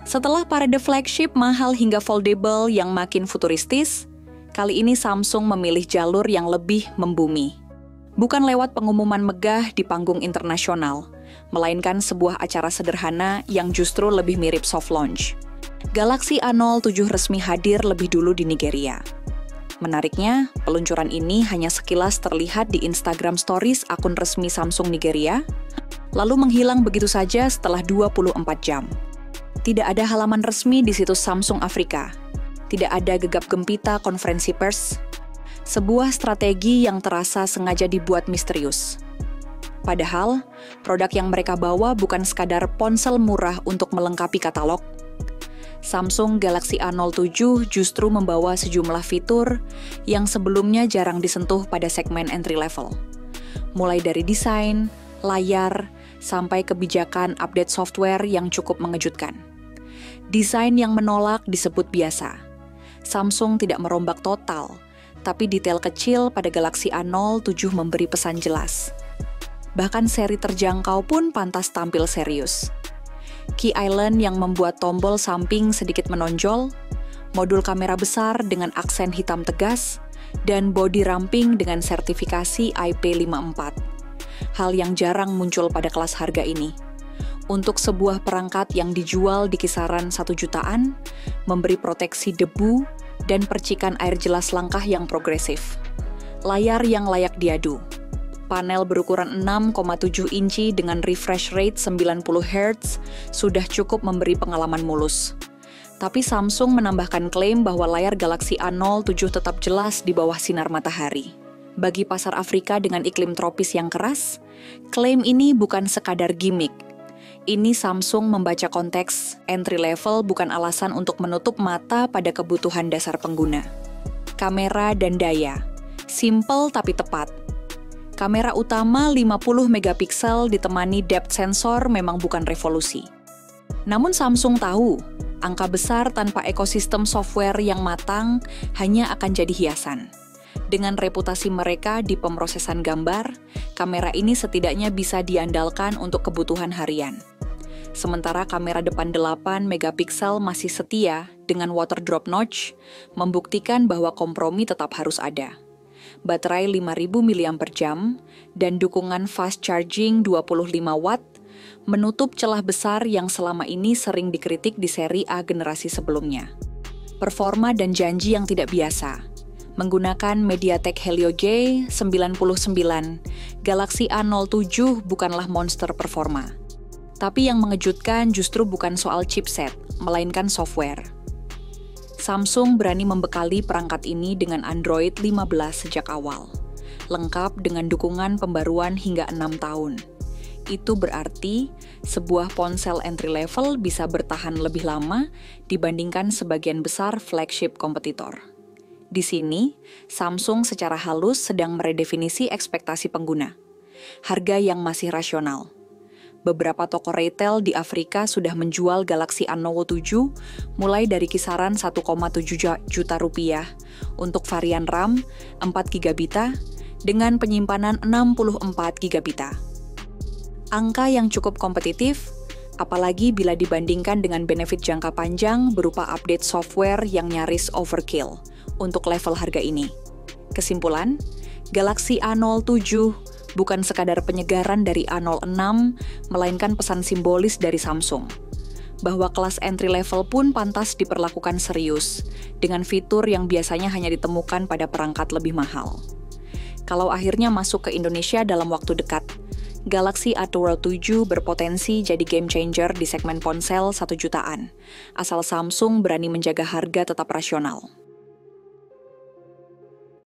Setelah parade flagship mahal hingga foldable yang makin futuristis, kali ini Samsung memilih jalur yang lebih membumi. Bukan lewat pengumuman megah di panggung internasional, melainkan sebuah acara sederhana yang justru lebih mirip soft launch. Galaxy A07 resmi hadir lebih dulu di Nigeria. Menariknya, peluncuran ini hanya sekilas terlihat di Instagram Stories akun resmi Samsung Nigeria, lalu menghilang begitu saja setelah 24 jam. Tidak ada halaman resmi di situs Samsung Afrika. Tidak ada gegap gempita konferensi pers. Sebuah strategi yang terasa sengaja dibuat misterius. Padahal, produk yang mereka bawa bukan sekadar ponsel murah untuk melengkapi katalog. Samsung Galaxy A07 justru membawa sejumlah fitur yang sebelumnya jarang disentuh pada segmen entry level. Mulai dari desain, layar, sampai kebijakan update software yang cukup mengejutkan. Desain yang menolak disebut biasa. Samsung tidak merombak total, tapi detail kecil pada Galaxy A07 memberi pesan jelas. Bahkan seri terjangkau pun pantas tampil serius. Key Island yang membuat tombol samping sedikit menonjol, modul kamera besar dengan aksen hitam tegas, dan body ramping dengan sertifikasi IP54. Hal yang jarang muncul pada kelas harga ini. Untuk sebuah perangkat yang dijual di kisaran 1 jutaan, memberi proteksi debu dan percikan air jelas langkah yang progresif. Layar yang layak diadu. Panel berukuran 6,7 inci dengan refresh rate 90 Hz sudah cukup memberi pengalaman mulus. Tapi Samsung menambahkan klaim bahwa layar Galaxy A07 tetap jelas di bawah sinar matahari. Bagi pasar Afrika dengan iklim tropis yang keras, klaim ini bukan sekadar gimmick. Ini Samsung membaca konteks, entry level bukan alasan untuk menutup mata pada kebutuhan dasar pengguna. Kamera dan daya, simple tapi tepat. Kamera utama 50 megapiksel ditemani depth sensor memang bukan revolusi. Namun Samsung tahu, angka besar tanpa ekosistem software yang matang hanya akan jadi hiasan. Dengan reputasi mereka di pemrosesan gambar, kamera ini setidaknya bisa diandalkan untuk kebutuhan harian. Sementara kamera depan 8 megapiksel masih setia dengan water drop notch, membuktikan bahwa kompromi tetap harus ada. Baterai 5000 mAh dan dukungan fast charging 25 watt menutup celah besar yang selama ini sering dikritik di seri A generasi sebelumnya. Performa dan janji yang tidak biasa. Menggunakan MediaTek Helio G99, Galaxy A07 bukanlah monster performa. Tapi yang mengejutkan justru bukan soal chipset, melainkan software. Samsung berani membekali perangkat ini dengan Android 15 sejak awal, lengkap dengan dukungan pembaruan hingga 6 tahun. Itu berarti sebuah ponsel entry level bisa bertahan lebih lama dibandingkan sebagian besar flagship kompetitor. Di sini, Samsung secara halus sedang meredefinisi ekspektasi pengguna. Harga yang masih rasional. Beberapa toko retail di Afrika sudah menjual Galaxy A07 mulai dari kisaran 1,7 juta rupiah untuk varian RAM 4 GB dengan penyimpanan 64 GB. Angka yang cukup kompetitif, apalagi bila dibandingkan dengan benefit jangka panjang berupa update software yang nyaris overkill untuk level harga ini. Kesimpulan, Galaxy A07 bukan sekadar penyegaran dari A06, melainkan pesan simbolis dari Samsung. Bahwa kelas entry level pun pantas diperlakukan serius, dengan fitur yang biasanya hanya ditemukan pada perangkat lebih mahal. Kalau akhirnya masuk ke Indonesia dalam waktu dekat, Galaxy A07 berpotensi jadi game changer di segmen ponsel 1 jutaan, asal Samsung berani menjaga harga tetap rasional.